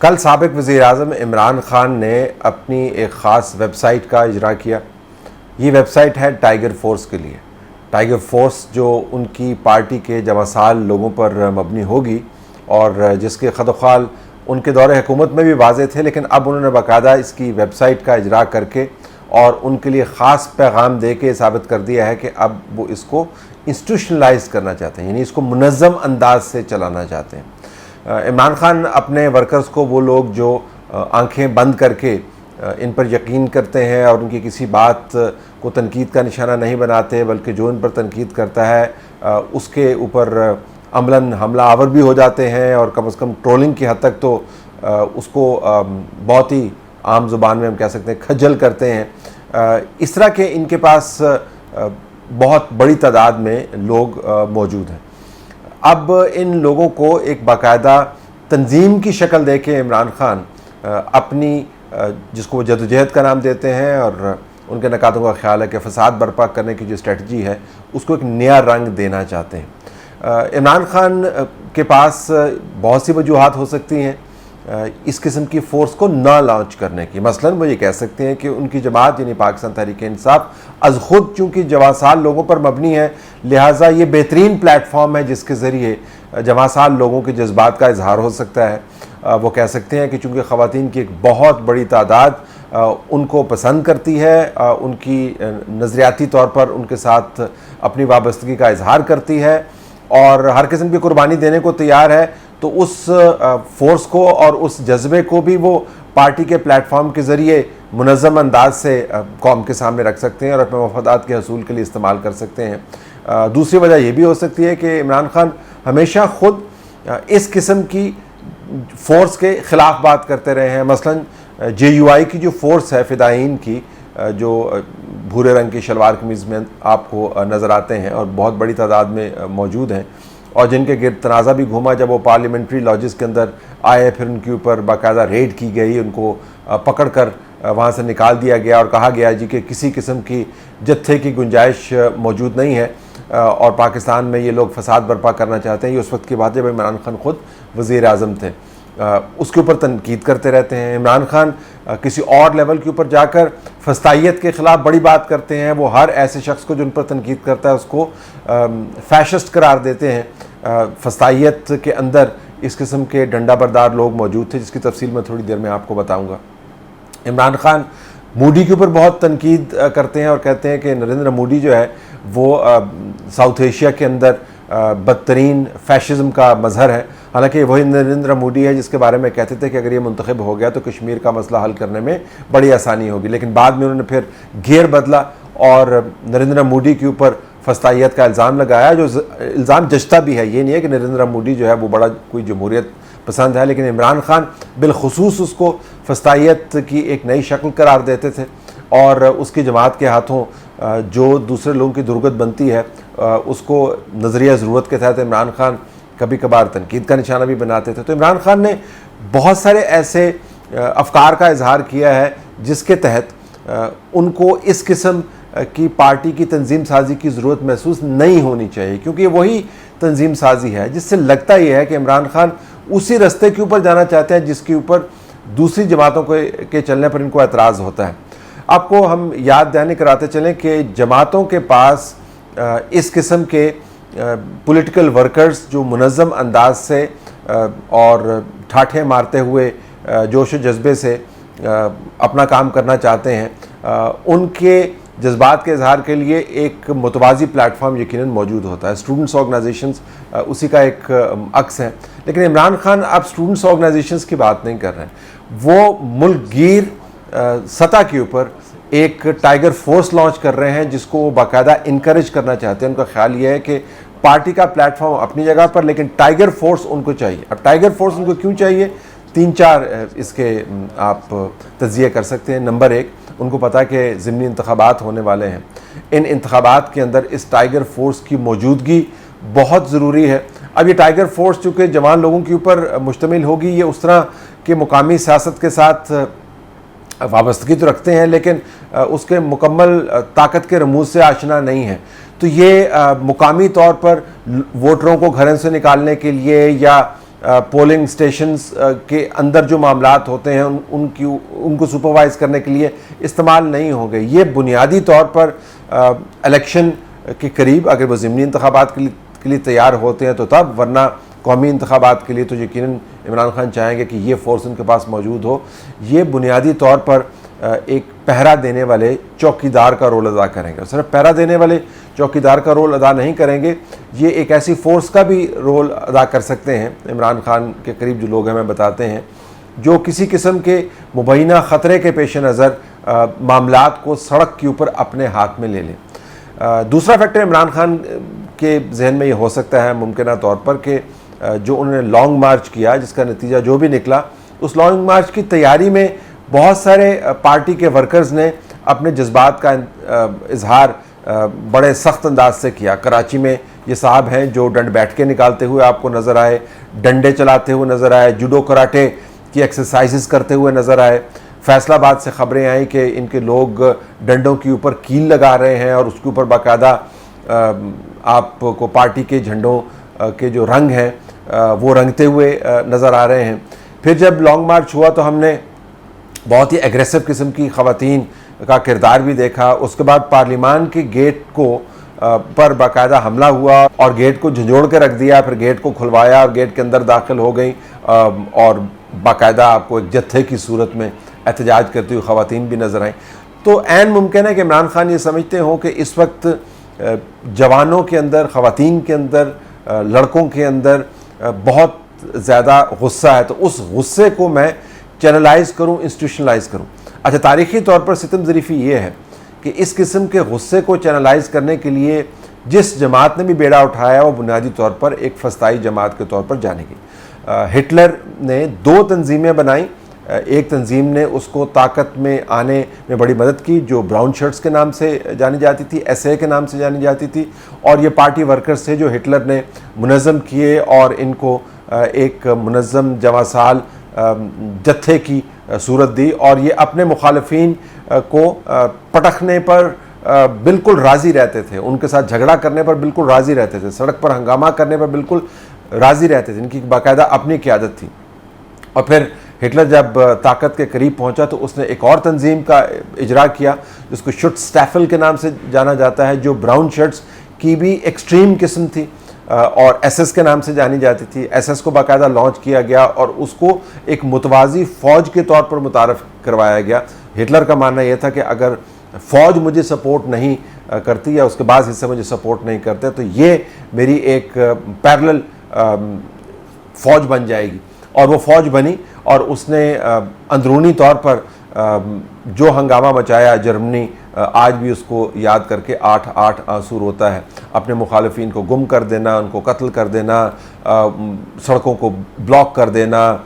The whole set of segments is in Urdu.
کل سابق وزیر اعظم عمران خان نے اپنی ایک خاص ویب سائٹ کا اجرا کیا. یہ ویب سائٹ ہے ٹائیگر فورس کے لیے. ٹائیگر فورس جو ان کی پارٹی کے جوان سال لوگوں پر مبنی ہوگی اور جس کے خد و خال ان کے دور حکومت میں بھی واضح تھے، لیکن اب انہوں نے باقاعدہ اس کی ویب سائٹ کا اجرا کر کے اور ان کے لیے خاص پیغام دے کے ثابت کر دیا ہے کہ اب وہ اس کو انسٹیٹیوشنلائز کرنا چاہتے ہیں، یعنی اس کو منظم انداز سے چلانا چاہتے ہیں. عمران خان اپنے ورکرز کو، وہ لوگ جو آنکھیں بند کر کے ان پر یقین کرتے ہیں اور ان کی کسی بات کو تنقید کا نشانہ نہیں بناتے، بلکہ جو ان پر تنقید کرتا ہے اس کے اوپر عملاً حملہ آور بھی ہو جاتے ہیں اور کم از کم ٹرولنگ کی حد تک تو اس کو بہت ہی عام زبان میں ہم کہہ سکتے ہیں کھجل کرتے ہیں. اس طرح کے ان کے پاس بہت بڑی تعداد میں لوگ موجود ہیں. اب ان لوگوں کو ایک باقاعدہ تنظیم کی شکل دے کے عمران خان اپنی جس کو وہ جدوجہد کا نام دیتے ہیں اور ان کے نکاتوں کا خیال ہے کہ فساد برپا کرنے کی جو اسٹریٹجی ہے اس کو ایک نیا رنگ دینا چاہتے ہیں. عمران خان کے پاس بہت سی وجوہات ہو سکتی ہیں اس قسم کی فورس کو نہ لانچ کرنے کی. مثلاً وہ یہ کہہ سکتے ہیں کہ ان کی جماعت یعنی پاکستان تحریک انصاف از خود چونکہ جوان سال لوگوں پر مبنی ہے، لہٰذا یہ بہترین پلیٹ فارم ہے جس کے ذریعے جوان سال لوگوں کے جذبات کا اظہار ہو سکتا ہے. وہ کہہ سکتے ہیں کہ چونکہ خواتین کی ایک بہت بڑی تعداد ان کو پسند کرتی ہے، ان کی نظریاتی طور پر ان کے ساتھ اپنی وابستگی کا اظہار کرتی ہے اور ہر قسم کی قربانی دینے کو تیار ہے، تو اس فورس کو اور اس جذبے کو بھی وہ پارٹی کے پلیٹ فارم کے ذریعے منظم انداز سے قوم کے سامنے رکھ سکتے ہیں اور اپنے مفادات کے حصول کے لیے استعمال کر سکتے ہیں. دوسری وجہ یہ بھی ہو سکتی ہے کہ عمران خان ہمیشہ خود اس قسم کی فورس کے خلاف بات کرتے رہے ہیں. مثلاً جے یو آئی کی جو فورس ہے فدائین کی، جو بھورے رنگ کی شلوار قمیض میں آپ کو نظر آتے ہیں اور بہت بڑی تعداد میں موجود ہیں اور جن کے گرد تنازع بھی گھوما جب وہ پارلیمنٹری لاجز کے اندر آئے، پھر ان کے اوپر باقاعدہ ریڈ کی گئی، ان کو پکڑ کر وہاں سے نکال دیا گیا اور کہا گیا جی کہ کسی قسم کی جتھے کی گنجائش موجود نہیں ہے اور پاکستان میں یہ لوگ فساد برپا کرنا چاہتے ہیں. یہ اس وقت کی بات جب عمران خان خود وزیر اعظم تھے. اس کے اوپر تنقید کرتے رہتے ہیں. عمران خان کسی اور لیول کے اوپر جا کر فسطائیت کے خلاف بڑی بات کرتے ہیں. وہ ہر ایسے شخص کو جو ان پر تنقید کرتا ہے اس کو فیشسٹ قرار دیتے ہیں. فسطائیت کے اندر اس قسم کے ڈنڈا بردار لوگ موجود تھے جس کی تفصیل میں تھوڑی دیر میں آپ کو بتاؤں گا. عمران خان مودی کے اوپر بہت تنقید کرتے ہیں اور کہتے ہیں کہ نریندر مودی جو ہے وہ ساؤتھ ایشیا کے اندر بدترین فیشزم کا مظہر ہے. حالانکہ وہی نریندر مودی ہے جس کے بارے میں کہتے تھے کہ اگر یہ منتخب ہو گیا تو کشمیر کا مسئلہ حل کرنے میں بڑی آسانی ہوگی، لیکن بعد میں انہوں نے پھر گیئر بدلا اور نریندر مودی کے اوپر فسطائیت کا الزام لگایا، جو الزام جچتا بھی ہے. یہ نہیں ہے کہ نریندر مودی جو ہے وہ بڑا کوئی جمہوریت پسند ہے، لیکن عمران خان بالخصوص اس کو فسطائیت کی ایک نئی شکل قرار دیتے تھے اور اس کی جماعت کے ہاتھوں جو دوسرے لوگوں کی درگت بنتی ہے اس کو نظریہ ضرورت کے تحت عمران خان کبھی کبھار تنقید کا نشانہ بھی بناتے تھے. تو عمران خان نے بہت سارے ایسے افکار کا اظہار کیا ہے جس کے تحت ان کو اس قسم کی پارٹی کی تنظیم سازی کی ضرورت محسوس نہیں ہونی چاہیے، کیونکہ یہ وہی تنظیم سازی ہے جس سے لگتا یہ ہے کہ عمران خان اسی رستے کے اوپر جانا چاہتے ہیں جس کے اوپر دوسری جماعتوں کے چلنے پر ان کو اعتراض ہوتا ہے. آپ کو ہم یاد دہانی کراتے چلیں کہ جماعتوں کے پاس اس قسم کے پولیٹیکل ورکرز جو منظم انداز سے اور ٹھاٹھیں مارتے ہوئے جوش و جذبے سے اپنا کام کرنا چاہتے ہیں، ان کے جذبات کے اظہار کے لیے ایک متوازی پلیٹ فارم یقیناً موجود ہوتا ہے. اسٹوڈنٹس آرگنائزیشنز اسی کا ایک عکس ہیں. لیکن عمران خان اب اسٹوڈنٹس آرگنائزیشنز کی بات نہیں کر رہے ہیں، وہ ملک گیر سطح کے اوپر ایک ٹائیگر فورس لانچ کر رہے ہیں جس کو وہ باقاعدہ انکریج کرنا چاہتے ہیں. ان کا خیال یہ ہے کہ پارٹی کا پلیٹ فارم اپنی جگہ پر، لیکن ٹائیگر فورس ان کو چاہیے. اب ٹائیگر فورس ان کو کیوں چاہیے؟ 3-4 اس کے آپ تجزیے کر سکتے ہیں. نمبر 1، ان کو پتہ کہ ضمنی انتخابات ہونے والے ہیں. ان انتخابات کے اندر اس ٹائیگر فورس کی موجودگی بہت ضروری ہے. اب یہ ٹائیگر فورس چونکہ جوان لوگوں کے اوپر مشتمل ہوگی، یہ اس طرح کے مقامی سیاست کے ساتھ وابستگی تو رکھتے ہیں لیکن اس کے مکمل طاقت کے رموز سے آشنا نہیں ہیں. تو یہ مقامی طور پر ووٹروں کو گھروں سے نکالنے کے لیے یا پولنگ سٹیشنز کے اندر جو معاملات ہوتے ہیں ان کو سپروائز کرنے کے لیے استعمال نہیں ہوں گے. یہ بنیادی طور پر الیکشن کے قریب اگر وہ ضمنی انتخابات کے لیے تیار ہوتے ہیں تو تب، ورنہ قومی انتخابات کے لیے تو یقیناً عمران خان چاہیں گے کہ یہ فورس ان کے پاس موجود ہو. یہ بنیادی طور پر ایک پہرا دینے والے چوکیدار کا رول ادا کریں گے. صرف پہرا دینے والے چوکیدار کا رول ادا نہیں کریں گے، یہ ایک ایسی فورس کا بھی رول ادا کر سکتے ہیں. عمران خان کے قریب جو لوگ ہمیں بتاتے ہیں جو کسی قسم کے مبینہ خطرے کے پیش نظر معاملات کو سڑک کے اوپر اپنے ہاتھ میں لے لیں. دوسرا فیکٹر عمران خان کے ذہن میں یہ ہو سکتا ہے ممکنہ طور پر کہ جو انہوں نے لانگ مارچ کیا، جس کا نتیجہ جو بھی نکلا، اس لانگ مارچ کی تیاری میں بہت سارے پارٹی کے ورکرز نے اپنے جذبات کا اظہار بڑے سخت انداز سے کیا. کراچی میں یہ صاحب ہیں جو ڈنڈ بیٹھ کے نکالتے ہوئے آپ کو نظر آئے، ڈنڈے چلاتے ہوئے نظر آئے، جوڈو کراٹے کی ایکسرسائزز کرتے ہوئے نظر آئے. فیصل آباد سے خبریں آئیں کہ ان کے لوگ ڈنڈوں کے اوپر کیل لگا رہے ہیں اور اس کے اوپر باقاعدہ آپ کو پارٹی کے جھنڈوں کے جو رنگ ہیں وہ رنگتے ہوئے نظر آ رہے ہیں. پھر جب لانگ مارچ ہوا تو ہم نے بہت ہی ایگریسو قسم کی خواتین کا کردار بھی دیکھا. اس کے بعد پارلیمان کے گیٹ کو پر باقاعدہ حملہ ہوا اور گیٹ کو جھنجھوڑ کے رکھ دیا، پھر گیٹ کو کھلوایا اور گیٹ کے اندر داخل ہو گئیں اور باقاعدہ آپ کو ایک جتھے کی صورت میں احتجاج کرتی ہوئی خواتین بھی نظر آئیں. تو عین ممکن ہے کہ عمران خان یہ سمجھتے ہوں کہ اس وقت جوانوں کے اندر، خواتین کے اندر، لڑکوں کے اندر بہت زیادہ غصہ ہے، تو اس غصے کو میں چینلائز کروں، انسٹیٹیوشنلائز کروں. اچھا، تاریخی طور پر ستم ظریفی یہ ہے کہ اس قسم کے غصے کو چینلائز کرنے کے لیے جس جماعت نے بھی بیڑا اٹھایا وہ بنیادی طور پر ایک فسطائی جماعت کے طور پر جانی گئی. ہٹلر نے 2 تنظیمیں بنائیں. ایک تنظیم نے اس کو طاقت میں آنے میں بڑی مدد کی جو براؤن شرٹس کے نام سے جانی جاتی تھی، ایس اے کے نام سے جانی جاتی تھی، اور یہ پارٹی ورکرز تھے جو ہٹلر نے منظم کیے اور ان کو ایک منظم جواں سال جتھے کی صورت دی، اور یہ اپنے مخالفین کو پٹخنے پر بالکل راضی رہتے تھے، ان کے ساتھ جھگڑا کرنے پر بالکل راضی رہتے تھے، سڑک پر ہنگامہ کرنے پر بالکل راضی رہتے تھے. ان کی باقاعدہ اپنی قیادت تھی. اور پھر ہٹلر جب طاقت کے قریب پہنچا تو اس نے ایک اور تنظیم کا اجرا کیا جس کو شٹز سٹیفل کے نام سے جانا جاتا ہے، جو براؤن شرٹس کی بھی ایکسٹریم قسم تھی اور ایس ایس کے نام سے جانی جاتی تھی. ایس ایس کو باقاعدہ لانچ کیا گیا اور اس کو ایک متوازی فوج کے طور پر متعارف کروایا گیا. ہٹلر کا ماننا یہ تھا کہ اگر فوج مجھے سپورٹ نہیں کرتی یا اس کے بعض حصے مجھے سپورٹ نہیں کرتے تو یہ میری ایک پیرلل فوج بن جائے گی، اور وہ فوج بنی اور اس نے اندرونی طور پر جو ہنگامہ مچایا جرمنی آج بھی اس کو یاد کر کے 8 آنسو روتا ہے. اپنے مخالفین کو گم کر دینا، ان کو قتل کر دینا، سڑکوں کو بلاک کر دینا،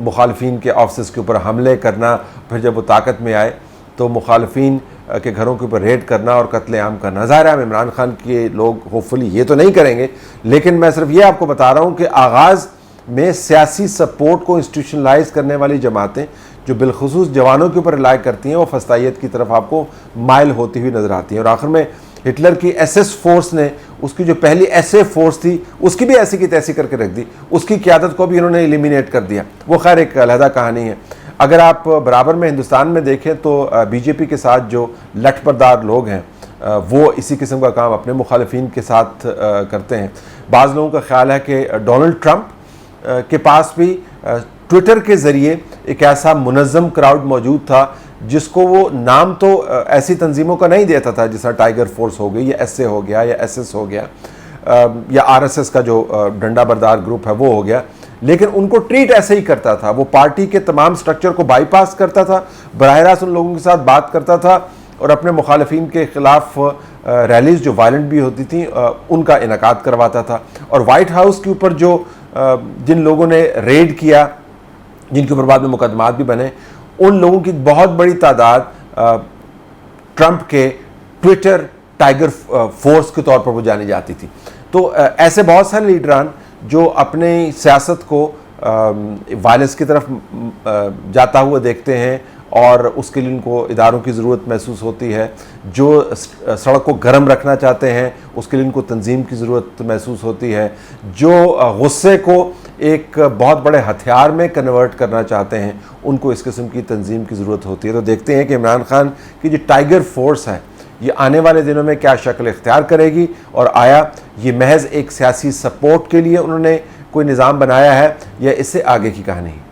مخالفین کے آفسز کے اوپر حملے کرنا، پھر جب وہ طاقت میں آئے تو مخالفین کے گھروں کے اوپر ریڈ کرنا اور قتل عام کرنا. ظاہر ہے عمران خان کے لوگ ہوپفلی یہ تو نہیں کریں گے، لیکن میں صرف یہ آپ کو بتا رہا ہوں کہ آغاز میں سیاسی سپورٹ کو انسٹیٹیوشنلائز کرنے والی جماعتیں جو بالخصوص جوانوں کے اوپر رلائی کرتی ہیں وہ فسطائیت کی طرف آپ کو مائل ہوتی ہوئی نظر آتی ہیں. اور آخر میں ہٹلر کی ایس ایس فورس نے اس کی جو پہلی ایس اے فورس تھی اس کی بھی ایسی کی تیسی کر کے رکھ دی، اس کی قیادت کو بھی انہوں نے ایلیمینیٹ کر دیا. وہ خیر ایک علیحدہ کہانی ہے. اگر آپ برابر میں ہندوستان میں دیکھیں تو بی جے پی کے ساتھ جو لٹ پردار لوگ ہیں وہ اسی قسم کا کام اپنے مخالفین کے ساتھ کرتے ہیں. بعض لوگوں کا خیال ہے کہ ڈونلڈ ٹرمپ کے پاس بھی ٹویٹر کے ذریعے ایک ایسا منظم کراؤڈ موجود تھا جس کو وہ نام تو ایسی تنظیموں کا نہیں دیتا تھا جیسا ٹائیگر فورس ہو گئی یا ایس اے ہو گیا یا ایس ایس ہو گیا یا آر ایس ایس کا جو ڈنڈا بردار گروپ ہے وہ ہو گیا، لیکن ان کو ٹریٹ ایسے ہی کرتا تھا. وہ پارٹی کے تمام سٹرکچر کو بائی پاس کرتا تھا، براہ راست ان لوگوں کے ساتھ بات کرتا تھا اور اپنے مخالفین کے خلاف ریلیز جو وائلنٹ بھی ہوتی تھیں ان کا انعقاد کرواتا تھا. اور وائٹ ہاؤس کے اوپر جو جن لوگوں نے ریڈ کیا، جن کے اوپر بعد میں مقدمات بھی بنے، ان لوگوں کی بہت بڑی تعداد ٹرمپ کے ٹویٹر ٹائیگر فورس کے طور پر وہ جانی جاتی تھی. تو ایسے بہت سارے لیڈران جو اپنی سیاست کو وائلنس کی طرف جاتا ہوا دیکھتے ہیں اور اس کے لیے ان کو اداروں کی ضرورت محسوس ہوتی ہے، جو سڑک کو گرم رکھنا چاہتے ہیں اس کے لیے ان کو تنظیم کی ضرورت محسوس ہوتی ہے، جو غصے کو ایک بہت بڑے ہتھیار میں کنورٹ کرنا چاہتے ہیں، ان کو اس قسم کی تنظیم کی ضرورت ہوتی ہے۔ تو دیکھتے ہیں کہ عمران خان کی جو ٹائیگر فورس ہے یہ آنے والے دنوں میں کیا شکل اختیار کرے گی، اور آیا یہ محض ایک سیاسی سپورٹ کے لیے انہوں نے کوئی نظام بنایا ہے یا اس سے آگے کی کہانی ہے۔